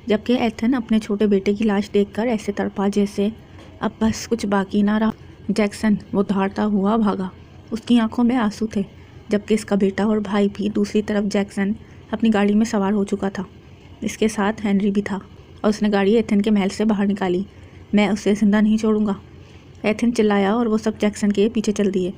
जबकि एथन अपने छोटे बेटे की लाश देखकर ऐसे तड़पा जैसे अब बस कुछ बाकी ना रहा। जैक्सन वो दौड़ता हुआ भागा, उसकी आंखों में आंसू थे, जबकि इसका बेटा और भाई भी। दूसरी तरफ जैक्सन अपनी गाड़ी में सवार हो चुका था, इसके साथ हेनरी भी था और उसने गाड़ी एथन के महल से बाहर निकाली। मैं उसे जिंदा नहीं छोड़ूंगा, एथन चिल्लाया और वो सब जैक्सन के पीछे चल दिए।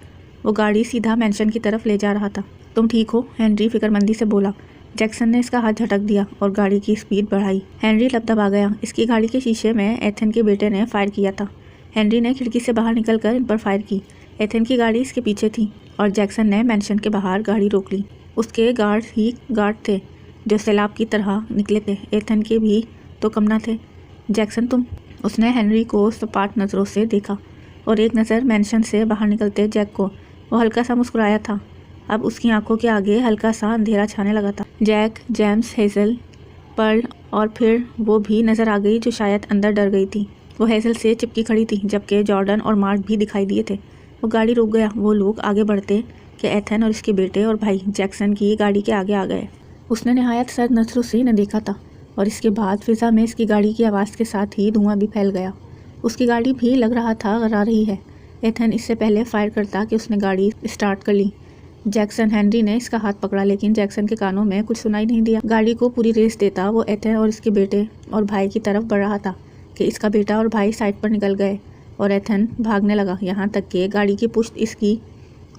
वो गाड़ी सीधा मैंशन की तरफ ले जा रहा था। तुम ठीक हो? हेनरी फिक्रमंदी से बोला। जैक्सन ने इसका हाथ झटक दिया और गाड़ी की स्पीड बढ़ाई। हेनरी लबदबा गया। इसकी गाड़ी के शीशे में एथन के बेटे ने फायर किया था। हेनरी ने खिड़की से बाहर निकलकर इन पर फायर की। एथन की गाड़ी इसके पीछे थी और जैक्सन ने मैंशन के बाहर गाड़ी रोक ली। उसके गार्ड ही गार्ड थे जो सैलाब की तरह निकले थे। एथन के भी तो कम न थे। जैक्सन तुम? उसने हेनरी को सपाट नज़रों से देखा और एक नज़र मैंशन से बाहर निकलते जैक को। वो हल्का सा मुस्कुराया था। अब उसकी आंखों के आगे हल्का सा अंधेरा छाने लगा था। जैक, जेम्स, हेज़ल, पर्ल और फिर वो भी नज़र आ गई जो शायद अंदर डर गई थी। वो हेज़ल से चिपकी खड़ी थी, जबकि जॉर्डन और मार्क भी दिखाई दिए थे। वो गाड़ी रुक गया। वो लोग आगे बढ़ते कि एथन और इसके बेटे और भाई जैक्सन की गाड़ी के आगे आ गए। उसने नहायत सर्द नज़रों से इन्हें देखा था और इसके बाद फिज़ा में इसकी गाड़ी की आवाज़ के साथ ही धुआं भी फैल गया। उसकी गाड़ी भी लग रहा था घबरा रही है। एथन इससे पहले फायर करता कि उसने गाड़ी स्टार्ट कर ली। जैक्सन, हेनरी ने इसका हाथ पकड़ा, लेकिन जैक्सन के कानों में कुछ सुनाई नहीं दिया। गाड़ी को पूरी रेस देता वो एथन और इसके बेटे और भाई की तरफ बढ़ रहा था कि इसका बेटा और भाई साइड पर निकल गए और एथन भागने लगा, यहाँ तक कि गाड़ी की पुश्त इसकी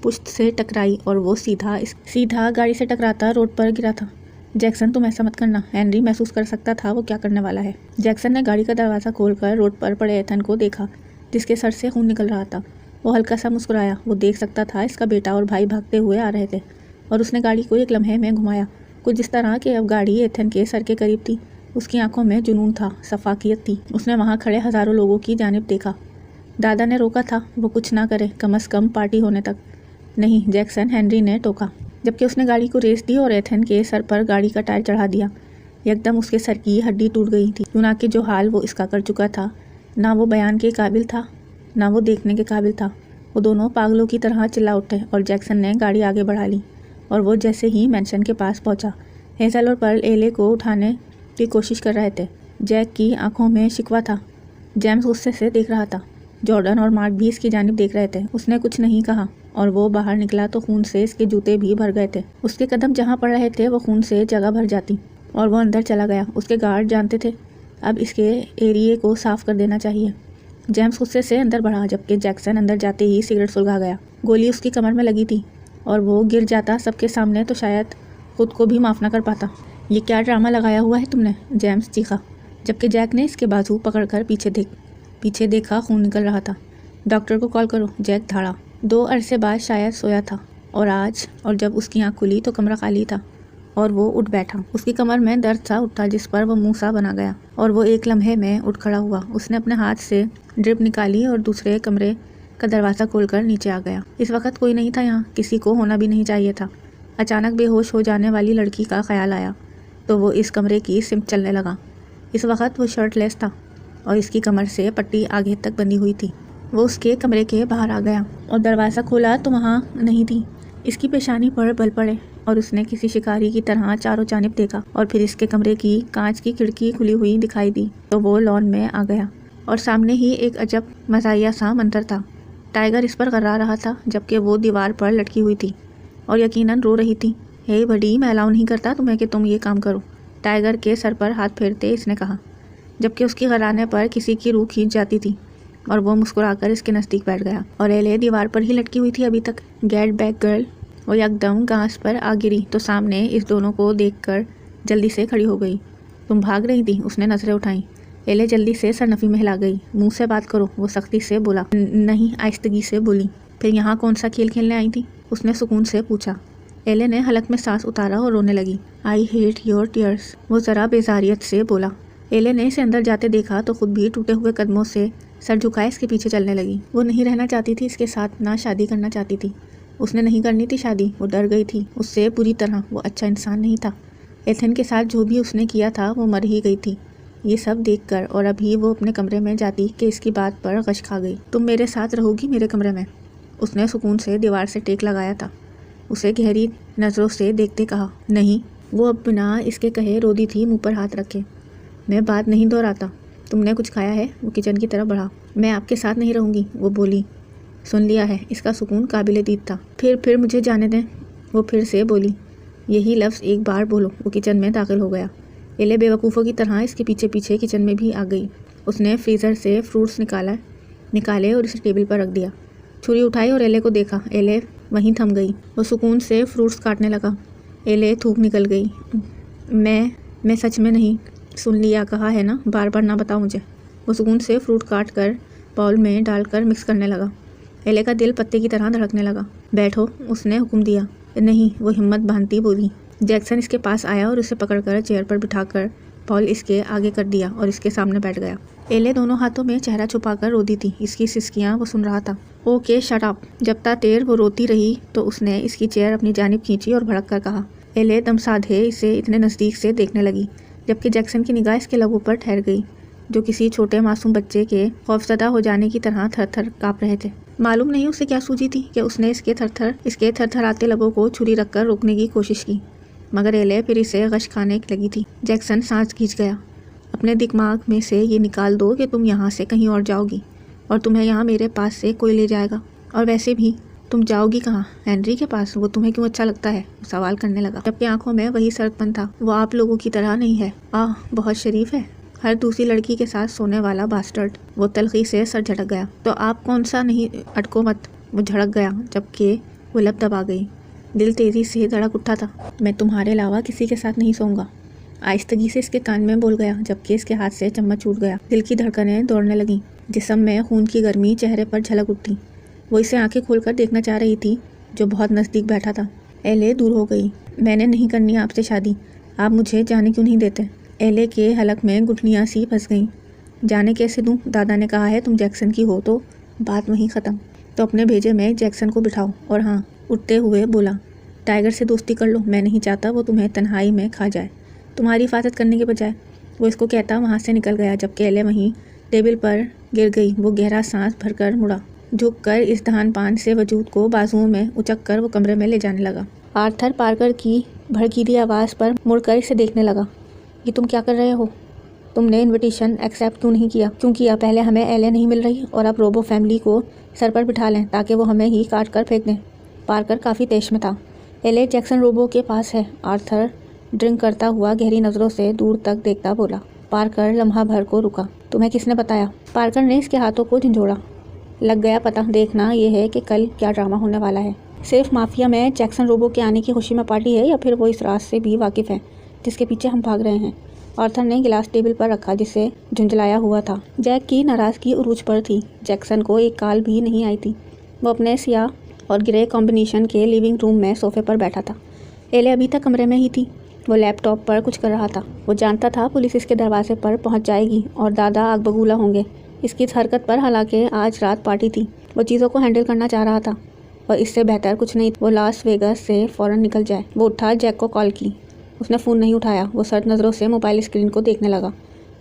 पुश्त से टकराई और वो सीधा गाड़ी से टकराता रोड पर गिरा था। जैक्सन तुम ऐसा मत करना। हेनरी महसूस कर सकता था वो क्या करने वाला है। जैक्सन ने गाड़ी का दरवाज़ा खोलकर रोड पर पड़े एथन को देखा, जिसके सर से खून निकल रहा था। वो हल्का सा मुस्कुराया। वो देख सकता था इसका बेटा और भाई भागते हुए आ रहे थे और उसने गाड़ी को एक लम्हे में घुमाया, कुछ इस तरह कि अब गाड़ी एथन के सर के करीब थी। उसकी आंखों में जुनून था, सफाकियत थी। उसने वहाँ खड़े हज़ारों लोगों की जानिब देखा। दादा ने रोका था वो कुछ ना करे, कम से कम पार्टी होने तक। नहीं जैक्सन, हेनरी ने टोका, जबकि उसने गाड़ी को रेस दी और एथन के सर पर गाड़ी का टायर चढ़ा दिया। एकदम उसके सर की हड्डी टूट गई थी, क्योंकि कि जो हाल वो इसका कर चुका था, ना वो बयान के काबिल था ना वो देखने के काबिल था। वो दोनों पागलों की तरह चिल्ला उठे और जैक्सन ने गाड़ी आगे बढ़ा ली और वो जैसे ही मैंशन के पास पहुंचा, हेज़ल और पर्ल एले को उठाने की कोशिश कर रहे थे। जैक की आंखों में शिकवा था। जेम्स गुस्से से देख रहा था। जॉर्डन और मार्क भी इसकी जानिब देख रहे थे। उसने कुछ नहीं कहा और वो बाहर निकला तो खून से इसके जूते भी भर गए थे। उसके कदम जहाँ पड़ रहे थे वो खून से जगह भर जाती और वो अंदर चला गया। उसके गार्ड जानते थे अब इसके एरिए को साफ कर देना चाहिए। जेम्स गुस्से से अंदर बढ़ा, जबकि जैक्सन अंदर जाते ही सिगरेट सुलगा गया। गोली उसकी कमर में लगी थी और वो गिर जाता सबके सामने तो शायद खुद को भी माफ़ न कर पाता। ये क्या ड्रामा लगाया हुआ है तुमने? जेम्स चीखा, जबकि जैक ने इसके बाजू पकड़कर पीछे देखा। खून निकल रहा था। डॉक्टर को कॉल करो, जैक धाड़ा। 2 अरसे बाद शायद सोया था और जब उसकी आँख खुली तो कमरा खाली था और वो उठ बैठा। उसकी कमर में दर्द सा उठा जिस पर वो मुँह सा बना गया और वो एक लम्हे में उठ खड़ा हुआ। उसने अपने हाथ से ड्रिप निकाली और दूसरे कमरे का दरवाज़ा खोलकर नीचे आ गया। इस वक्त कोई नहीं था यहाँ, किसी को होना भी नहीं चाहिए था। अचानक बेहोश हो जाने वाली लड़की का ख्याल आया तो वो इस कमरे की सिमत चलने लगा। इस वक्त वो शर्टलेस था और इसकी कमर से पट्टी आगे तक बंधी हुई थी। वो उसके कमरे के बाहर आ गया और दरवाज़ा खोला तो वहाँ नहीं थी। इसकी पेशानी पर बल पड़े और उसने किसी शिकारी की तरह चारों जानिब देखा और फिर इसके कमरे की कांच की खिड़की खुली हुई दिखाई दी तो वो लॉन में आ गया और सामने ही एक अजब मज़ाहिया सा मंजर था। टाइगर इस पर गर्रा रहा था, जबकि वो दीवार पर लटकी हुई थी और यकीनन रो रही थी। हे बड़ी, मैं अलाउ नहीं करता तुम्हें कि तुम ये काम करो, टाइगर के सर पर हाथ फेरते इसने कहा, जबकि उसकी गराने पर किसी की रूह खींच जाती थी और वो मुस्कुराकर इसके नज़दीक बैठ गया। और एले दीवार पर ही लटकी हुई थी अभी तक। Get back girl. वो एकदम घास पर आ गिरी तो सामने इस दोनों को देखकर जल्दी से खड़ी हो गई। तुम भाग रही थी? उसने नज़रें उठाई। एले जल्दी से सरनफी में हिला गई। मुंह से बात करो, वो सख्ती से बोला। नहीं, आहिस्तगी से बोली। फिर यहाँ कौन सा खेल खेलने आई थी? उसने सुकून से पूछा। एले ने हलक में सांस उतारा और रोने लगी। आई हेट योर टीयर्स, वो ज़रा बेजारियत से बोला। एले ने इसे अंदर जाते देखा तो खुद भी टूटे हुए कदमों से सर झुकाए इसके पीछे चलने लगी। वो नहीं रहना चाहती थी इसके साथ, ना शादी करना चाहती थी। उसने नहीं करनी थी शादी। वो डर गई थी उससे पूरी तरह। वो अच्छा इंसान नहीं था। एथन के साथ जो भी उसने किया था वो मर ही गई थी ये सब देखकर। और अभी वो अपने कमरे में जाती कि इसकी बात पर गश खा गई। तुम मेरे साथ रहोगी मेरे कमरे में? उसने सुकून से दीवार से टेक लगाया था। उसे गहरी नज़रों से देखते कहा। नहीं। वो अब बिना इसके कहे रोदी थी, मुँह पर हाथ रखे। मैं बात नहीं दोहराता। तुमने कुछ खाया है? वो किचन की तरफ बढ़ा। मैं आपके साथ नहीं रहूँगी, वो बोली। सुन लिया है। इसका सुकून काबिले दीद था। फिर मुझे जाने दें, वो फिर से बोली। यही लफ्ज़ एक बार बोलो। वो किचन में दाखिल हो गया। एले बेवकूफ़ों की तरह इसके पीछे पीछे किचन में भी आ गई। उसने फ्रीज़र से फ्रूट्स निकाले और इसे टेबल पर रख दिया। छुरी उठाई और एले को देखा। एले वहीं थम गई। वो सुकून से फ्रूट्स काटने लगा। एले थूक निकल गई। मैं सच में नहीं। सुन लिया, कहा है ना, बार बार ना बताओ मुझे। वो सुकून से फ्रूट काट कर बाउल में डालकर मिक्स करने लगा। एले का दिल पत्ते की तरह धड़कने लगा। बैठो, उसने हुक्म दिया। नहीं, वो हिम्मत बांधती बोली। जैक्सन इसके पास आया और उसे पकड़कर चेयर पर बिठाकर बाउल इसके आगे कर दिया और इसके सामने बैठ गया। एले दोनों हाथों में चेहरा छुपाकर रोती थी। इसकी सिसकियां वो सुन रहा था। Okay shut up. जब देर वो रोती रही तो उसने इसकी चेयर अपनी जानिब खींची और भड़क कर कहा। एले दम साधे इसे इतने नज़दीक से देखने लगी, जबकि जैक्सन की निगाह इसके लबों पर ठहर गई, जो किसी छोटे मासूम बच्चे के खौफजदा हो जाने की तरह थर थर काँप रहे थे। मालूम नहीं उसे क्या सूझी थी कि उसने इसके थरथराते लबों को छुरी रखकर रोकने की कोशिश की, मगर एले फिर इसे गश खाने लगी थी। जैक्सन सांस खींच गया। अपने दिमाग में से ये निकाल दो कि तुम यहाँ से कहीं और जाओगी और तुम्हें यहाँ मेरे पास से कोई ले जाएगा। और वैसे भी तुम जाओगी कहाँ? हेनरी के पास। वो तुम्हें क्यों अच्छा लगता है? सवाल करने लगा, जबकि आंखों में वही सड़कपन था। वो आप लोगों की तरह नहीं है। बहुत शरीफ है, हर दूसरी लड़की के साथ सोने वाला बास्टर्ड। वो तलखी से सर झटक गया। तो आप कौन सा नहीं? अटको मत। वो झड़क गया, जबकि वो लब दबा गई। दिल तेजी से धड़क उठा था। मैं तुम्हारे अलावा किसी के साथ नहीं सोऊंगा, आहिस्तगी से इसके कान में बोल गया, जबकि इसके हाथ से चम्मच छूट गया। दिल की धड़कनें दौड़ने लगीं, जिस्म में खून की गर्मी चेहरे पर झलक उठी। वो इसे आंखें खोलकर देखना चाह रही थी, जो बहुत नज़दीक बैठा था। एले दूर हो गई। मैंने नहीं करनी आपसे शादी। आप मुझे जाने क्यों नहीं देते? एले के हलक में गुठलियाँ सी फंस गईं। जाने कैसे दूँ? दादा ने कहा है तुम जैक्सन की हो तो बात वहीं ख़त्म। तो अपने भेजे में जैक्सन को बिठाओ। और हाँ, उठते हुए बोला, टाइगर से दोस्ती कर लो। मैं नहीं चाहता वो तुम्हें तन्हाई में खा जाए, तुम्हारी हिफाजत करने के बजाय। वो इसको कहता वहाँ से निकल गया, जबकि एले वहीं टेबल पर गिर गई। वो गहरा सांस भरकर मुड़ा, झुककर इस दहान पान से वजूद को बाजुओं में उचक कर वो कमरे में ले जाने लगा। आर्थर पार्कर की भड़कीली आवाज़ पर मुड़कर इसे देखने लगा। कि तुम क्या कर रहे हो? तुमने इनविटेशन एक्सेप्ट क्यों नहीं किया? क्यों किया? पहले हमें एले नहीं मिल रही और अब रोबो फैमिली को सर पर बिठा लें ताकि वो हमें ही काट कर फेंक दें। पार्कर काफ़ी तेज में था। एले जैक्सन रोबो के पास है। आर्थर ड्रिंक करता हुआ गहरी नज़रों से दूर तक देखता बोला। पार्कर लम्हा भर को रुका। तुम्हें किसने बताया? पार्कर ने इसके हाथों को झंझोड़ा। लग गया पता। देखना यह है कि कल क्या ड्रामा होने वाला है। सिर्फ माफिया में जैक्सन रोबो के आने की खुशी में पार्टी है, या फिर वो इस राज से भी वाकिफ़ है जिसके पीछे हम भाग रहे हैं? आर्थर ने गिलास टेबल पर रखा जिसे झुंझलाया हुआ था। जैक की नाराज़गी उरूज पर थी। जैक्सन को एक काल भी नहीं आई थी। वो अपने सियाह और ग्रे कॉम्बिनेशन के लिविंग रूम में सोफे पर बैठा था। एले अभी तक कमरे में ही थी। वो लैपटॉप पर कुछ कर रहा था। वो जानता था पुलिस इसके दरवाजे पर पहुंच जाएगी और दादा आग बबूला होंगे इसकी इस हरकत पर। हालांकि आज रात पार्टी थी, वो चीज़ों को हैंडल करना चाह रहा था और इससे बेहतर कुछ नहीं वो लास वेगास से फ़ौरन निकल जाए। वो उठा, जैक को कॉल की। उसने फ़ोन नहीं उठाया। वो सर्द नज़रों से मोबाइल स्क्रीन को देखने लगा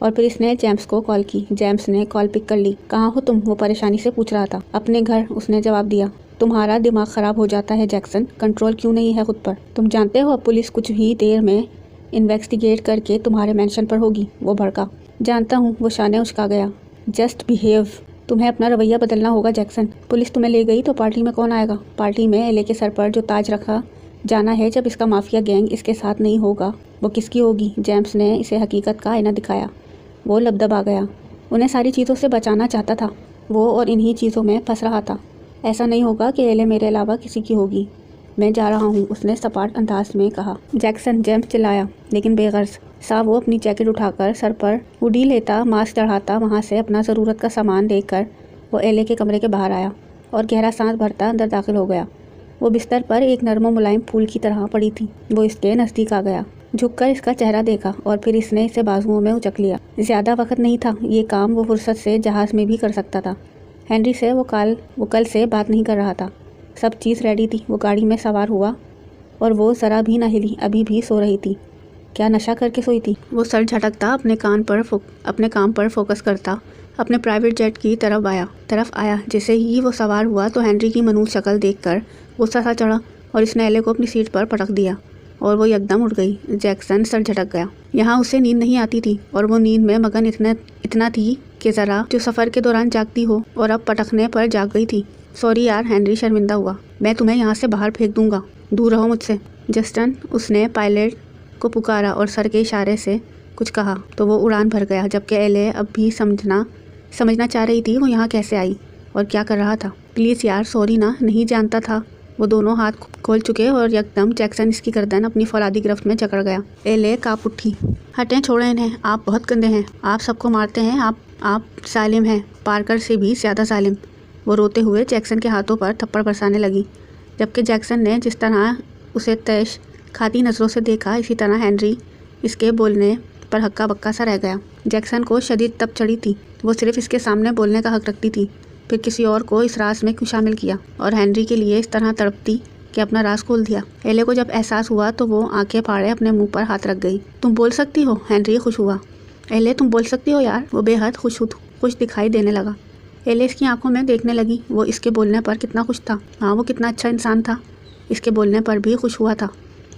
और फिर इसने जेम्स को कॉल की। जेम्स ने कॉल पिक कर ली। कहाँ हो तुम? वो परेशानी से पूछ रहा था। अपने घर, उसने जवाब दिया। तुम्हारा दिमाग ख़राब हो जाता है जैक्सन, कंट्रोल क्यों नहीं है खुद पर? तुम जानते हो अब पुलिस कुछ ही देर में इन्वेस्टिगेट करके तुम्हारे मेंशन पर होगी। वो भड़का। जानता हूँ। वो शाने उचका गया। Just behave. तुम्हें अपना रवैया बदलना होगा जैक्सन। पुलिस तुम्हें ले गई तो पार्टी में कौन आएगा? पार्टी में एले के सर पर जो ताज रखा जाना है, जब इसका माफिया गैंग इसके साथ नहीं होगा, वो किसकी होगी? जेम्स ने इसे हकीकत का आईना दिखाया। वो लबदब आ गया। उन्हें सारी चीज़ों से बचाना चाहता था वो, और इन्हीं चीज़ों में फंस रहा था। ऐसा नहीं होगा कि एले मेरे अलावा किसी की होगी। मैं जा रहा हूँ, उसने सपाट अंदाज में कहा। जैक्सन, जेम्स चिल्लाया, लेकिन बेगर्ज सा वो अपनी जैकेट उठाकर सर पर हुडी लेता, मास्क चढ़ाता, वहाँ से अपना ज़रूरत का सामान देखकर वो एले के कमरे के बाहर आया और गहरा सांस भरता अंदर दाखिल हो गया। वो बिस्तर पर एक नरम मुलायम फूल की तरह पड़ी थी। वो इसके नज़दीक आ गया, झुककर इसका चेहरा देखा और फिर इसने इसे बाजुओं में उचक लिया। ज़्यादा वक्त नहीं था। ये काम वो फुर्सत से जहाज़ में भी कर सकता था। हेनरी से वो कल से बात नहीं कर रहा था। सब चीज़ रेडी थी। वो गाड़ी में सवार हुआ और वो ज़रा भी ना हिली, अभी भी सो रही थी। क्या नशा करके सोई थी? वो सर झटकता, अपने काम पर फोकस करता, अपने प्राइवेट जेट की तरफ आया। जैसे ही वो सवार हुआ तो हेनरी की मनूस शक्ल देखकर गुस्सा सा चढ़ा और इसने एले को अपनी सीट पर पटक दिया। और वो एकदम उठ गई। जैक्सन सर झटक गया। यहाँ उसे नींद नहीं आती थी और वो नींद में मगन इतना थी कि ज़रा जो सफ़र के दौरान जागती हो और अब पटकने पर जाग गई थी। सॉरी यार, हेनरी शर्मिंदा हुआ। मैं तुम्हें यहाँ से बाहर फेंक दूंगा, दूर रहो मुझसे। जस्टन, उसने पायलट को पुकारा और सर के इशारे से कुछ कहा तो वो उड़ान भर गया, जबकि एले अब भी समझना चाह रही थी वो यहाँ कैसे आई और क्या कर रहा था। प्लीज़ यार, सॉरी ना, नहीं जानता था। वो दोनों हाथ खोल चुके और एकदम जैक्सन इसकी गर्दन अपनी फौलादी गिरफ्त में जकड़ गया। एले काँप उठी। हटें, छोड़ें इन्हें, आप बहुत गंदे हैं, आप सबको मारते हैं, आप जालिम हैं, पार्कर से भी ज़्यादा जालिम। वो रोते हुए जैक्सन के हाथों पर थप्पड़ बरसाने लगी, जबकि जैक्सन ने जिस तरह उसे तैश खाती नज़रों से देखा, इसी तरह हेनरी इसके बोलने पर हक्का बक्का सा रह गया। जैक्सन को शदीद तप चढ़ी थी। वो सिर्फ इसके सामने बोलने का हक रखती थी, फिर किसी और को इस राज में क्यों शामिल किया और हेनरी के लिए इस तरह तड़पती कि अपना राज खोल दिया। एले को जब एहसास हुआ तो वो आंखें फाड़े अपने मुंह पर हाथ रख गई। तुम बोल सकती हो, हेनरी खुश हुआ। एले, तुम बोल सकती हो यार। वो बेहद खुश दिखाई देने लगा। एले इसकी आंखों में देखने लगी। वो इसके बोलने पर कितना खुश था। हाँ, वो कितना अच्छा इंसान था। इसके बोलने पर भी खुश हुआ था।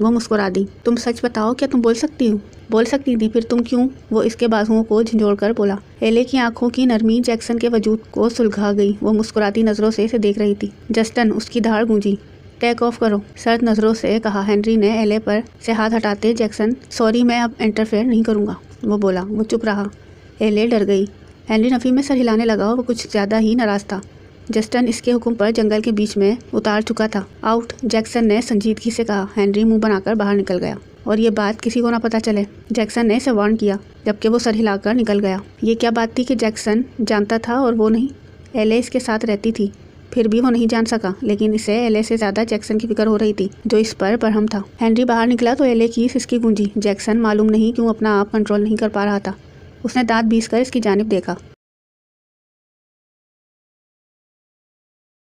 वो मुस्कुरा दी। तुम सच बताओ, क्या तुम बोल सकती हो? बोल सकती थी, फिर तुम क्यों? वो इसके बाजुओं को झंझोड़कर बोला। एले की आंखों की नरमी जैक्सन के वजूद को सुलझा गई। वो मुस्कुराती नज़रों से इसे देख रही थी। जस्टन, उसकी धाड़ गूंजी। टेक ऑफ करो, सर्द नज़रों से कहा हेनरी ने एले पर से हाथ हटाते। जैक्सन, सॉरी, मैं अब इंटरफेयर नहीं करूँगा, वो बोला। वो चुप रहा। एले डर गई। हेनरी नफ़ी में सर हिलाने लगा और वो कुछ ज़्यादा ही नाराज़ था। जस्टन इसके हुक्म पर जंगल के बीच में उतार चुका था। आउट, जैक्सन ने संजीदगी से कहा। हेनरी मुंह बनाकर बाहर निकल गया। और ये बात किसी को ना पता चले, जैक्सन ने इसे वार्न किया, जबकि वो सर हिलाकर निकल गया। ये क्या बात थी कि जैक्सन जानता था और वो नहीं? एले इसके साथ रहती थी, फिर भी वो नहीं जान सका, लेकिन इसे एले से ज़्यादा जैक्सन की फिक्र हो रही थी, जो इस पर बरहम था। हेनरी बाहर निकला तो एले की सिसकी गूंजी। जैक्सन मालूम नहीं क्यों अपना आप कंट्रोल नहीं कर पा रहा था। उसने दांत पीस कर इसकी जानिब देखा।